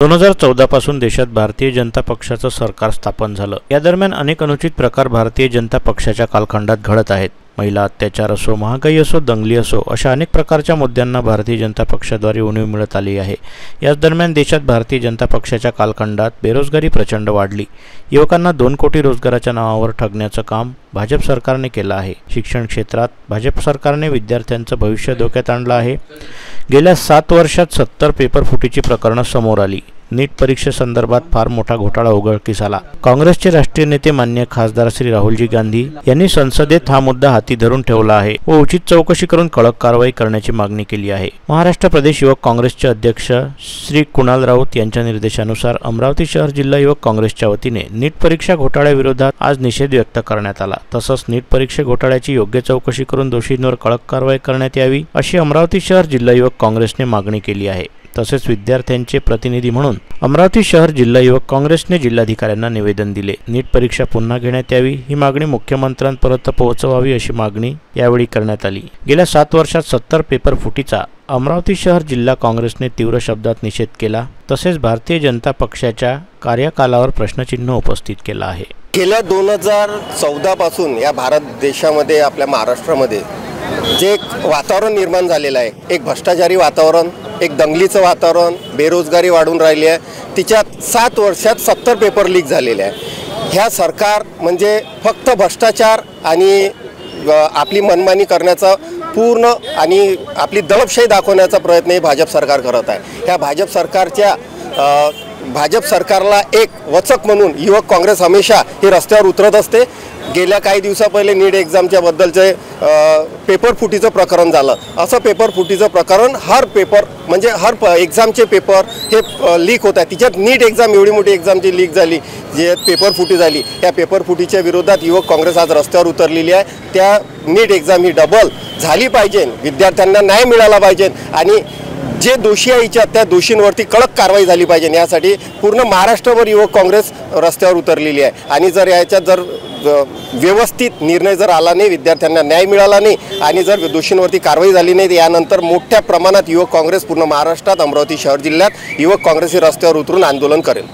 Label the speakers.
Speaker 1: 2014 पासून देशात भारतीय जनता पक्षाचं सरकार स्थापन झालं। या दरम्यान अनेक अनुचित प्रकार भारतीय जनता पक्षाच्या कालखंडात घडत आहेत। महिला अत्याचार असो, महागाई असो, दंगली असो, अशा अनेक प्रकारच्या मुद्द्यांना भारतीय जनता पक्षाद्वारे उणीव मिळत आली आहे। याच दरम्यान देशात भारतीय जनता पक्षाच्या कालखंडात बेरोजगारी प्रचंड वाढली। युवकांना 2 कोटी रोजगाराच्या नावावर ठगण्याचं काम भाजप सरकारने केलं आहे। शिक्षण क्षेत्रात भाजप सरकारने विद्यार्थ्यांचं भविष्य धोक्यात आणलं आहे। गेल्या 7 वर्षात 70 पेपर फुटीची प्रकरणं समोर आली। नीट परीक्षेसंदर्भात फार मोठा घोटाळा उघडकीस आला। काँग्रेसचे राष्ट्रीय नेते मान्य खासदार श्री राहुलजी गांधी यांनी संसदेत हा मुद्दा हाती धरून ठेवला आहे व उचित चौकशी करून कडक कारवाई करण्याची मागणी केली आहे। महाराष्ट्र प्रदेश युवक काँग्रेसचे अध्यक्ष श्री कुणाल राऊत यांच्या निर्देशानुसार अमरावती शहर जिल्हा युवक काँग्रेसच्या वतीने नीट परीक्षा घोटाळ्याविरोधात आज निषेध व्यक्त करण्यात आला। तसंच नीट परीक्षा घोटाळ्याची योग्य चौकशी करून दोषींवर कडक कारवाई करण्यात यावी अशी अमरावती शहर जिल्हा युवक काँग्रेसने मागणी केली आहे। तसेच विद्यार्थ्यांचे प्रतिनिधी म्हणून अमरावती शहर जिल्हा युवक काँग्रेसने जिल्हाधिकाऱ्यांना निवेदन दिले। नीट परीक्षा पुन्हा घेण्यात यावी ही मागणी मुख्यमंत्र्यांपर्यंत पोहोचवावी अशी मागणी यावेळी करण्यात आली। गेल्या 7 वर्षात 70 पेपर फुटीचा अमरावती शहर जिल्हा काँग्रेसने तीव्र शब्दात निषेध केला। तसेच भारतीय जनता पक्षाच्या कार्यकालावर प्रश्नचिन्ह उपस्थित केला आहे।
Speaker 2: गेल्या 2014 पासून या भारत देशामध्ये, आपल्या महाराष्ट्रामध्ये जे एक वातावरण निर्माण झालेलं आहे, एक भ्रष्टाचारी वातावरण, एक दंगलीचं वातावरण, बेरोजगारी वाढून राहिली आहे। तिच्यात 7 वर्षात 70 पेपर लीक झालेले आहे। ह्या सरकार म्हणजे फक्त भ्रष्टाचार आणि आपली मनमानी करण्याचा पूर्ण आणि आपली दडपशाही दाखवण्याचा प्रयत्न हे भाजप सरकार करत आहे। ह्या भाजप सरकारला एक वचक म्हणून युवक काँग्रेस हमेशा हे रस्त्यावर उतरत असते। गेल्या काही दिवसा पहिले नीट एक्झामच्या बद्दलचे पेपर फुटीचं प्रकरण झालं। असं पेपर फुटीचं प्रकरण हर पेपर म्हणजे हर एक्झामचे पेपर हे लीक होत आहे। तिच्यात नीट एक्झाम एवढी मोठी एक्झाम जी लीक झाली, जे पेपर फुटी झाली, त्या पेपर फुटीच्या विरोधात युवक काँग्रेस आज रस्त्यावर उतरलेली आहे। त्या नीट एक्झाम ही डबल झाली पाहिजे, विद्यार्थ्यांना न्याय मिळाला पाहिजे आणि जे दोषी आहे त्या दोषींवरती कडक कारवाई झाली पाहिजे। यासाठी पूर्ण महाराष्ट्रभर युवक काँग्रेस रस्त्यावर उतरलेली आहे आणि जर याच्यात जर व्यवस्थित निर्णय जर आला नाही, विद्यार्थ्यांना न्याय मिळाला नाही आणि जर दोषींवरती कारवाई झाली नाही, यानंतर मोठ्या प्रमाणात युवक काँग्रेस पूर्ण महाराष्ट्रात, अमरावती शहर जिल्ह्यात युवक काँग्रेस हे रस्त्यावर उतरून आंदोलन करेल।